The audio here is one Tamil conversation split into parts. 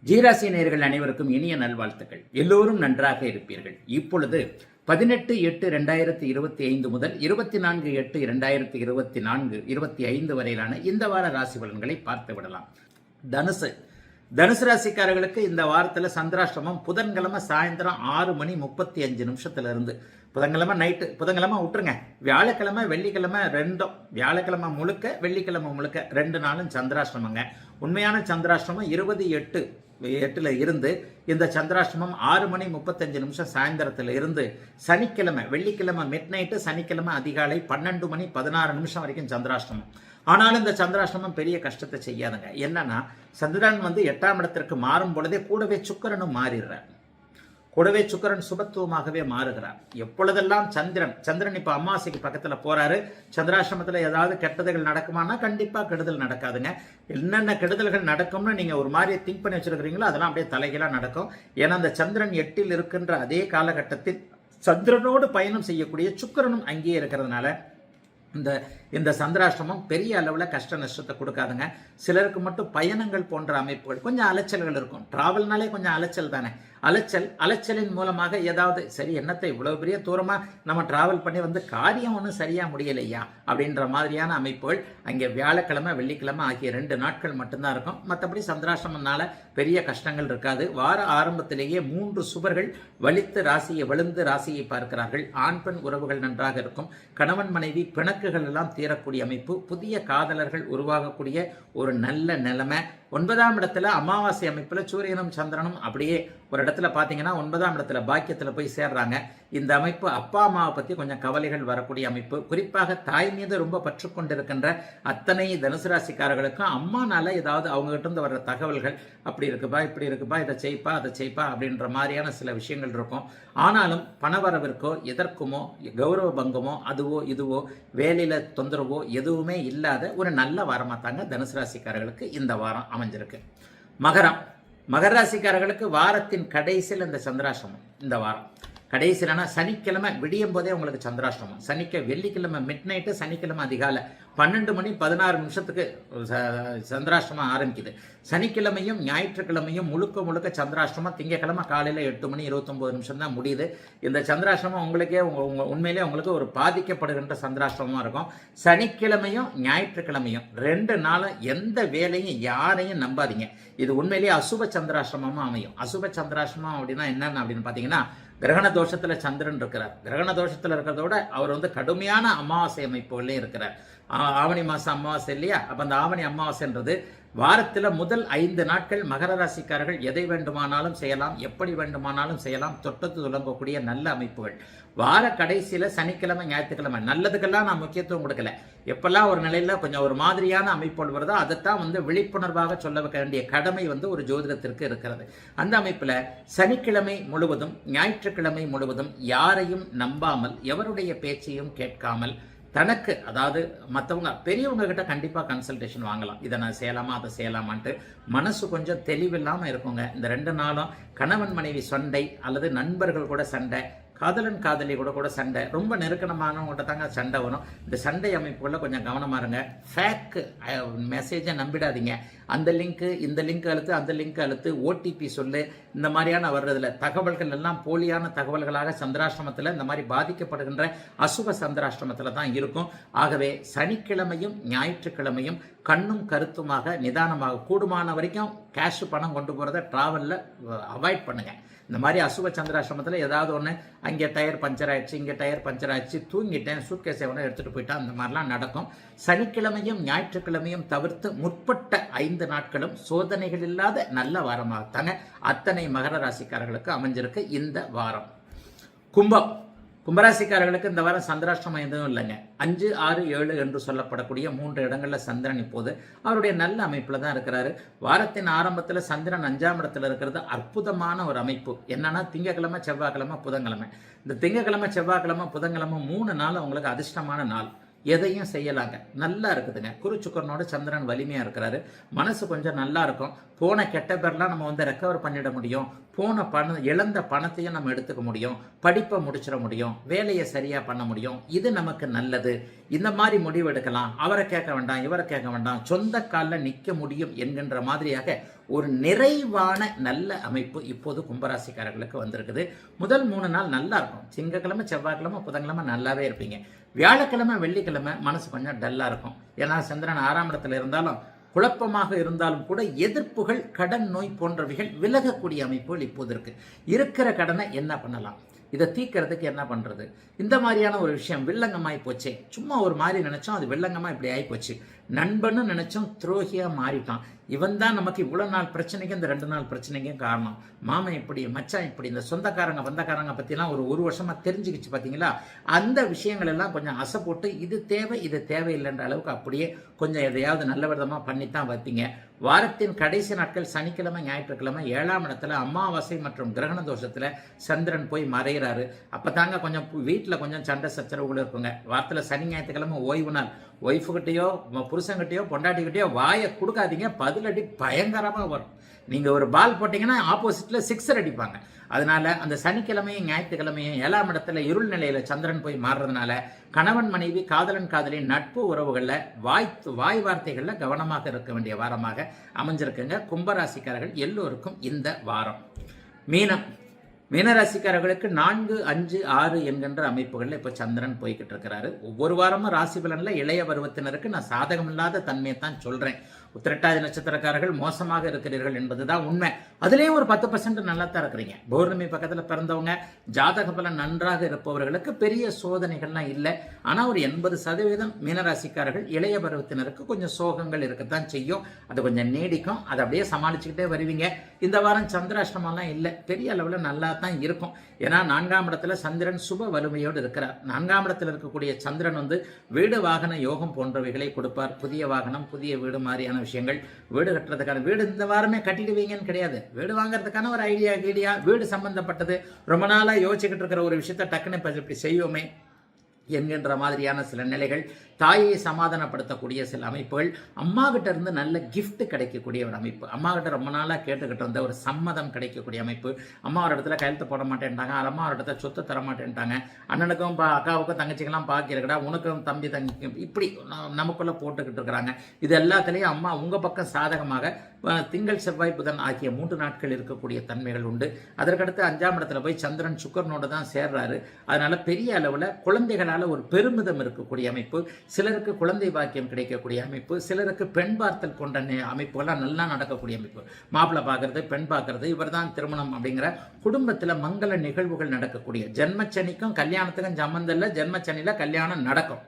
ஜீராசி நேயர்கள் அனைவருக்கும் இனிய நல்வாழ்த்துக்கள். எல்லோரும் நன்றாக இருப்பீர்கள். இப்பொழுது 18/8/2025 முதல் 24/8/2024 25 வரையிலான இந்த வார ராசி பலன்களை பார்த்து விடலாம். தனுசு ராசிக்காரர்களுக்கு இந்த வாரத்தில் சந்திராஷ்டமம் புதன்கிழமை சாயந்தரம் 6:35 இருந்து புதன்கிழமை நைட்டு, புதன்கிழமை விட்டுருங்க, வியாழக்கிழமை வெள்ளிக்கிழமை ரெண்டும், வியாழக்கிழமை முழுக்க வெள்ளிக்கிழமை முழுக்க 2 நாளும் சந்திராஷ்டமங்க. உண்மையான சந்திராஷ்டமம் 20/8 இருந்து இந்த சந்திராஷ்டமம் 6:35 சாயந்தரத்தில் இருந்து சனிக்கிழமை வெள்ளிக்கிழமை மிட் நைட்டு, சனிக்கிழமை அதிகாலை 12:16 வரைக்கும் சந்திராஷ்டமம். ஆனாலும் இந்த சந்திராஷ்டமம் பெரிய கஷ்டத்தை செய்யாதுங்க. என்னன்னா சந்திரன் 8ஆம் இடத்திற்கு மாறும் பொழுதே கூடவே சுக்கிரனும் மாறிடுறார். கூடவே சுக்கிரன் சுபத்துவமாகவே மாறுகிறார். எப்பொழுதெல்லாம் சந்திரன் இப்ப அமாவாசைக்கு பக்கத்துல போறாரு, சந்திராசிரமத்துல ஏதாவது கெட்டதுகள் நடக்குமானா கண்டிப்பா கெடுதல் நடக்காதுங்க. என்னென்ன கெடுதல்கள் நடக்கும்னு நீங்க ஒரு மாதிரி திங்க் பண்ணி வச்சிருக்கிறீங்களோ அதெல்லாம் அப்படியே தலைகீழா நடக்கும். ஏன்னா அந்த சந்திரன் 8இல் இருக்கின்ற அதே காலகட்டத்தில் சந்திரனோடு பயணம் செய்யக்கூடிய சுக்கிரனும் அங்கேயே இருக்கிறதுனால இந்த சந்திராஷ்டமம் பெரிய அளவில் கஷ்ட நஷ்டத்தை கொடுக்காதுங்க. சிலருக்கு மட்டும் பயணங்கள் போன்ற அமைப்புகள் கொஞ்சம் அலைச்சல்கள் இருக்கும். டிராவல்னாலே கொஞ்சம் அலைச்சல் தானே. அலைச்சலின் மூலமாக ஏதாவது சரி என்னத்தை இவ்வளவு பெரிய தூரமா நம்ம டிராவல் பண்ணி வந்து காரியம் ஒன்றும் சரியா முடியலையா அப்படின்ற மாதிரியான அமைப்புகள் அங்கே வியாழக்கிழமை வெள்ளிக்கிழமை ஆகிய 2 நாட்கள் மட்டும்தான் இருக்கும். மற்றபடி சந்திராஷ்டமம்னால பெரிய கஷ்டங்கள் இருக்காது. வார ஆரம்பத்திலேயே 3 சுபர்கள் விழுந்து ராசியை பார்க்கிறார்கள். ஆண் பெண் உறவுகள் நன்றாக இருக்கும். கணவன் மனைவி பிணக்குகள் எல்லாம் தீரக்கூடிய அமைப்பு, புதிய காதலர்கள் உருவாகக்கூடிய ஒரு நல்ல நிலைமை. 9ஆம் இடத்துல அமாவாசை அமைப்புல சூரியனும் சந்திரனும் அப்படியே ஒரு இடத்துல பாத்தீங்கன்னா 9ஆம் இடத்துல பாக்கியத்துல போய் சேர்றாங்க. இந்த அமைப்பு அப்பா அம்மாவை பத்தி கொஞ்சம் கவலைகள் வரக்கூடிய அமைப்பு. குறிப்பாக தாய் மீது ரொம்ப பற்று கொண்டிருக்கின்ற அத்தனை தனுசு ராசிக்காரர்களுக்கும் அம்மானால ஏதாவது அவங்க கிட்ட இருந்து வர்ற தகவல்கள் அப்படி இருக்குப்பா, இப்படி இருக்குப்பா, இதை செய்ப்பா, அதை செய்ப்பா அப்படின்ற மாதிரியான சில விஷயங்கள் இருக்கும். ஆனாலும் பணவரவிற்கோ எதற்குமோ கௌரவ பங்கமோ அதுவோ இதுவோ வேலையில தொந்தரவோ எதுவுமே இல்லாத ஒரு நல்ல வாரமா தாங்க தனுசு ராசிக்காரர்களுக்கு இந்த வாரம் அமைஞ்சிருக்கு. மகர ராசிக்காரர்களுக்கு வாரத்தின் கடைசியில் இந்த சந்திராஷ்டமம். இந்த வாரம் கடைசியிலனா சனிக்கிழமை விடியும் போதே உங்களுக்கு சந்திராஷ்டமம். வெள்ளிக்கிழமை மிட் நைட்டு, சனிக்கிழமை அதிகாலை 12:16 சந்திராஷ்டமம் ஆரம்பிக்குது. சனிக்கிழமையும் ஞாயிற்றுக்கிழமையும் முழுக்க சந்திராஷ்டமம். திங்கக்கிழமை காலையில் 8:29 தான் முடியுது. இந்த சந்திராஷ்டமம் உங்களுக்கே உண்மையிலே உங்களுக்கு ஒரு பாதிக்கப்படுகின்ற சந்திராஷ்டமமாக இருக்கும். சனிக்கிழமையும் ஞாயிற்றுக்கிழமையும் 2 நாளும் எந்த வேலையும் யாரையும் நம்பாதீங்க. இது உண்மையிலேயே அசுப சந்திராஷ்டமமாக அமையும். அசுப சந்திராஷ்டமம் அப்படின்னா என்னன்னு அப்படின்னு பார்த்தீங்கன்னா, கிரகண தோஷத்துல சந்திரன் இருக்கிறார். கிரகண தோஷத்துல இருக்கிறதோட அவர் கடுமையான அமாவாசை அமைப்புகள்லையும் இருக்கிறார். ஆவணி மாசம் அமாவாசை இல்லையா? அப்ப அந்த ஆவணி அமாவாசைன்றது வாரத்தில் முதல் 5 நாட்கள் மகர ராசிக்காரர்கள் எதை வேண்டுமானாலும் செய்யலாம், எப்படி வேண்டுமானாலும் செய்யலாம், தொட்டத்து துலங்கக்கூடிய நல்ல அமைப்புகள். வார கடைசியில சனிக்கிழமை ஞாயிற்றுக்கிழமை நல்லதுக்கெல்லாம் நான் முக்கியத்துவம் கொடுக்கல. எப்பெல்லாம் ஒரு நிலையில கொஞ்சம் ஒரு மாதிரியான அமைப்புகள் வருதோ அதைத்தான் விழிப்புணர்வாக சொல்ல வேண்டிய கடமை ஒரு ஜோதிடத்திற்கு இருக்கிறது. அந்த அமைப்புல சனிக்கிழமை முழுவதும் ஞாயிற்றுக்கிழமை முழுவதும் யாரையும் நம்பாமல் எவருடைய பேச்சையும் கேட்காமல் தனக்கு, அதாவது மற்றவங்க பெரியவங்க கிட்ட கண்டிப்பாக கன்சல்டேஷன் வாங்கலாம். இதை நான் செய்யலாமா அதை செய்யலாமான்ட்டு மனசு கொஞ்சம் தெளிவில்லாமல் இருக்குங்க. இந்த 2 நாளும் கணவன் மனைவி சண்டை அல்லது நண்பர்கள் கூட சண்டை, காதலன் காதலி கூட சண்டை, ரொம்ப நெருக்கமானவங்கள்ட்ட தாங்க சண்டை வரும். இந்த சண்டை அமைப்புகளில் கொஞ்சம் கவனமாக இருங்க. ஃபேக் மெசேஜை நம்பிடாதீங்க. அந்த லிங்க்கு இந்த லிங்க் அழுத்து, அந்த லிங்க் அழுத்து, ஓடிபி சொல்லு, இந்த மாதிரியான வர்றதுல தகவல்கள் எல்லாம் போலியான தகவல்களாக சந்திராஷ்டமத்தில் இந்த மாதிரி பாதிக்கப்படுகின்ற அசுப சந்திராஷ்டமத்தில் தான் இருக்கும். ஆகவே சனிக்கிழமையும் ஞாயிற்றுக்கிழமையும் கண்ணும் கருத்துமாக நிதானமாக கூடுமான வரைக்கும் கேஷ் பணம் கொண்டு போகிறத டிராவலில் அவாய்ட் பண்ணுங்க. இந்த மாதிரி அசுப சந்திராசிரமத்தில் ஏதாவது ஒன்று அங்கே டயர் பஞ்சர் ஆயிடுச்சு, இங்கே டயர் பஞ்சர் ஆயிடுச்சு, தூங்கிட்டேன், சூட்கேஸை ஒன்று எடுத்துகிட்டு போயிட்டான், அந்த மாதிரிலாம் நடக்கும். சனிக்கிழமையும் ஞாயிற்றுக்கிழமையும் தவிர்த்து முற்பட்ட 5 நாட்களும் சோதனைகள் இல்லாத நல்ல வாரமாகத்தாங்க அத்தனை மகர ராசிக்காரர்களுக்கு அமைஞ்சிருக்கு இந்த வாரம். கும்பராசிக்காரர்களுக்கு இந்த வாரம் சந்திராஷ்டமம் எதுவும் இல்லைங்க. 5, 6, 7 என்று சொல்லப்படக்கூடிய 3 இடங்களில் சந்திரன் இப்போது அவருடைய நல்ல அமைப்பில் தான் இருக்கிறாரு. வாரத்தின் ஆரம்பத்தில் சந்திரன் 5ஆம் இடத்துல இருக்கிறது அற்புதமான ஒரு அமைப்பு. என்னன்னா திங்கக்கிழமை செவ்வாய்க்கிழமை புதன்கிழமை. இந்த திங்கக்கிழமை செவ்வாய்க்கிழமை புதன்கிழமை 3 நாள் உங்களுக்கு அதிர்ஷ்டமான நாள். எதையும் செய்யலாங்க. நல்லா இருக்குதுங்க. குருச்சுக்கரனோட சந்திரன் வலிமையா இருக்கிறாரு. மனசு கொஞ்சம் நல்லா இருக்கும். போன கெட்ட பேர்லாம் நம்ம ரெக்கவர் பண்ணிட முடியும். இழந்த பணத்தையும் நம்ம எடுத்துக்க முடியும். படிப்பை முடிச்சிட முடியும். வேலையை சரியா பண்ண முடியும். இது நமக்கு நல்லது. இந்த மாதிரி முடிவு எடுக்கலாம். அவரை கேட்க வேண்டாம், இவரை கேட்க வேண்டாம். சொந்த காலில் நிற்க முடியும் என்கின்ற மாதிரியாக ஒரு நிறைவான நல்ல அமைப்பு இப்போது கும்பராசிக்காரர்களுக்கு வந்திருக்குது. முதல் 3 நாள் நல்லா இருக்கும். திங்கக்கிழமை, செவ்வாய்க்கிழமை, புதன்கிழமை நல்லாவே இருப்பீங்க. வியாழக்கிழமை, வெள்ளிக்கிழமை மனசு கொஞ்சம் டல்லா இருக்கும். ஏன்னா சந்திரன் 6ஆம் இடத்துல இருந்தாலும் குழப்பமாக இருந்தாலும் கூட எதிர்ப்புகள், கடன், நோய் போன்றவைகள் விலகக்கூடிய அமைப்புகள் இப்போது இருக்கு. இருக்கிற கடனை என்ன பண்ணலாம், இதை தீர்க்கறதுக்கு என்ன பண்றது, இந்த மாதிரியான ஒரு விஷயம் வில்லங்கமாய் போச்சே. சும்மா ஒரு மாதிரி நினைச்சோம், அது வில்லங்கமா இப்படி ஆகி போச்சு. நண்பன்னு நினைச்சோம், துரோகியா மாறிட்டான். இவன் தான் நமக்கு இவ்வளவு நாள் பிரச்சனைக்கு, இந்த 2 நாள் பிரச்சனைக்கும் காரணம். மாமன் இப்படி, மச்சான் இப்படி, இந்த சொந்தக்காரங்க வந்தக்காரங்க பத்திலாம் ஒரு வருஷமா தெரிஞ்சுக்கிச்சு பார்த்தீங்களா. அந்த விஷயங்கள் எல்லாம் கொஞ்சம் அசை போட்டு இது தேவை, இது தேவையில்லைன்ற அளவுக்கு அப்படியே கொஞ்சம் எதையாவது நல்ல விதமா பண்ணித்தான் வைப்பீங்க. வாரத்தின் கடைசி நாட்கள் சனிக்கிழமை, ஞாயிற்றுக்கிழமை 7ஆம் இடத்துல அமாவாசை மற்றும் கிரகண தோஷத்துல சந்திரன் போய் மறைகிறாரு. அப்பதாங்க கொஞ்சம் வீட்டில் கொஞ்சம் சண்டை சச்சரவுகள் இருக்குங்க. வாரத்தில் சனி, ஞாயிற்றுக்கிழமை ஓய்வு நாள். ஒய்ஃபுகிட்டையோ, புருஷங்கிட்டையோ, பொண்டாட்டிக்கிட்டையோ வாயை கொடுக்காதீங்க. பதிலடி பயங்கரமாக வரும். நீங்கள் ஒரு பால் போட்டிங்கன்னா ஆப்போசிட்டில் 6 அடிப்பாங்க. அதனால அந்த சனிக்கிழமையும் ஞாயிற்றுக்கிழமையும் 7ஆம் இடத்துல இருள் நிலையில் சந்திரன் போய் மாறுறதுனால கணவன் மனைவி, காதலன் காதலி, நட்பு உறவுகளில் வாய் வார்த்தைகளில் கவனமாக இருக்க வேண்டிய வாரமாக அமைஞ்சிருக்குங்க. கும்பராசிக்காரர்கள் எல்லோருக்கும் இந்த வாரம். மீனராசிக்காரர்களுக்கு 4, 5, 6 என்கின்ற அமைப்புகளில் இப்போ சந்திரன் போய்கிட்டு இருக்கிறாரு. ஒவ்வொரு வாரமும் ராசி பலனில் இளைய பருவத்தினருக்கு நான் சாதகமில்லாத தன்மையை தான் சொல்கிறேன். உத்திரட்டாதி நட்சத்திரக்காரர்கள் மோசமாக இருக்கிறீர்கள் என்பதுதான் உண்மை. அதுலேயும் ஒரு 10% நல்லா தான் இருக்கிறீங்க. பௌர்ணமி பக்கத்தில் பிறந்தவங்க, ஜாதக பலன் நன்றாக இருப்பவர்களுக்கு பெரிய சோதனைகள்லாம் இல்லை. ஆனால் ஒரு 80% மீனராசிக்காரர்கள் இளைய பருவத்தினருக்கு கொஞ்சம் சோகங்கள் இருக்கத்தான் செய்யும். அது கொஞ்சம் நீடிக்கும். அதை அப்படியே சமாளிச்சுக்கிட்டே வருவீங்க. இந்த வாரம் சந்திராஷ்டமெல்லாம் இல்லை, பெரிய அளவில் நல்லா தான் இருக்கும். ஏன்னா 4ஆம் இடத்துல சந்திரன் சுப வலிமையோடு இருக்கிறார். 4ஆம் இடத்துல இருக்கக்கூடிய சந்திரன் வீடு வாகன யோகம் போன்றவைகளை கொடுப்பார். புதிய வாகனம், புதிய வீடு மாதிரியான விஷயங்கள், வீடு கட்டுறதுக்கான வீடு இந்த வாரமே கட்டிடுவீங்கன்னு கிடையாது. வீடு வாங்குறதுக்கான ஒரு ஐடியா, வீடு சம்பந்தப்பட்டது ரொம்ப நாளா யோசிச்சுக்கிட்டு இருக்கிற ஒரு விஷயத்த டக்குன்னு இப்படி செய்வோமே என்கின்ற மாதிரியான சில நிலைகள், தாயை சமாதானப்படுத்தக்கூடிய சில அமைப்புகள், அம்மா கிட்ட இருந்து நல்ல கிஃப்ட் கிடைக்கக்கூடிய ஒரு அமைப்பு, அம்மா கிட்ட ரொம்ப நாளாக கேட்டுக்கிட்டு இருந்த ஒரு சம்மதம் கிடைக்கக்கூடிய அமைப்பு. அம்மா ஒரு இடத்துல கையெழுத்து போட மாட்டேன்ட்டாங்க, அம்மா ஒரு இடத்துல சொத்து தர மாட்டேன்ட்டாங்க, அண்ணனுக்கும் அக்காவுக்கும் தங்கச்சிக்கெல்லாம் பாக்கிறக்கடா, உனக்கும் தம்பி தங்கி இப்படி நமக்குள்ள போட்டுக்கிட்டு இருக்கிறாங்க. இது எல்லாத்துலேயும் அம்மா உங்கள் பக்கம் சாதகமாக திங்கள், செவ்வாய், புதன் ஆகிய 3 நாட்கள் இருக்கக்கூடிய தன்மைகள் உண்டு. அதற்கடுத்து 5ஆம் இடத்துல போய் சந்திரன் சுக்கரனோடு தான் சேர்றாரு. அதனால பெரிய அளவில் குழந்தைகளால் ஒரு பெருமிதம் இருக்கக்கூடிய அமைப்பு, சிலருக்கு குழந்தை பாக்கியம் கிடைக்கக்கூடிய அமைப்பு, சிலருக்கு பெண் பார்த்தல் போன்ற அமைப்புகள்லாம் நல்லா நடக்கக்கூடிய அமைப்பு. மாப்பிள்ளை பார்க்கறது, பெண் பார்க்கறது, இவர் தான் திருமணம் அப்படிங்கிற குடும்பத்தில் மங்கள நிகழ்வுகள் நடக்கக்கூடிய, ஜென்மச்சனிக்கும் கல்யாணத்துக்கும் சம்பந்தம் இல்லை, ஜென்மச்சனியில் கல்யாணம் நடக்கும்,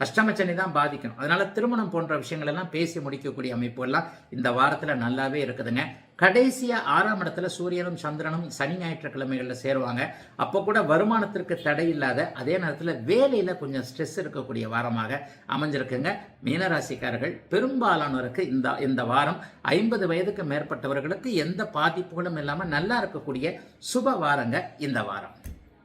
அஷ்டமச்சனி தான் பாதிக்கும். அதனால திருமணம் போன்ற விஷயங்கள் எல்லாம் பேசி முடிக்கக்கூடிய அமைப்புகள்லாம் இந்த வாரத்தில் நல்லாவே இருக்குதுங்க. கடைசியாக 6ஆம் இடத்துல சூரியனும் சந்திரனும் சனி, ஞாயிற்றுக்கிழமைகளில் சேருவாங்க. அப்போ கூட வருமானத்திற்கு தடை இல்லாத, அதே நேரத்தில் வேலையில் கொஞ்சம் ஸ்ட்ரெஸ் இருக்கக்கூடிய வாரமாக அமைஞ்சிருக்குங்க. மீனராசிக்காரர்கள் பெரும்பாலானோருக்கு இந்த வாரம் 50 வயதுக்கு மேற்பட்டவர்களுக்கு எந்த பாதிப்புகளும் இல்லாமல் நல்லா இருக்கக்கூடிய சுப வாரங்க இந்த வாரம்.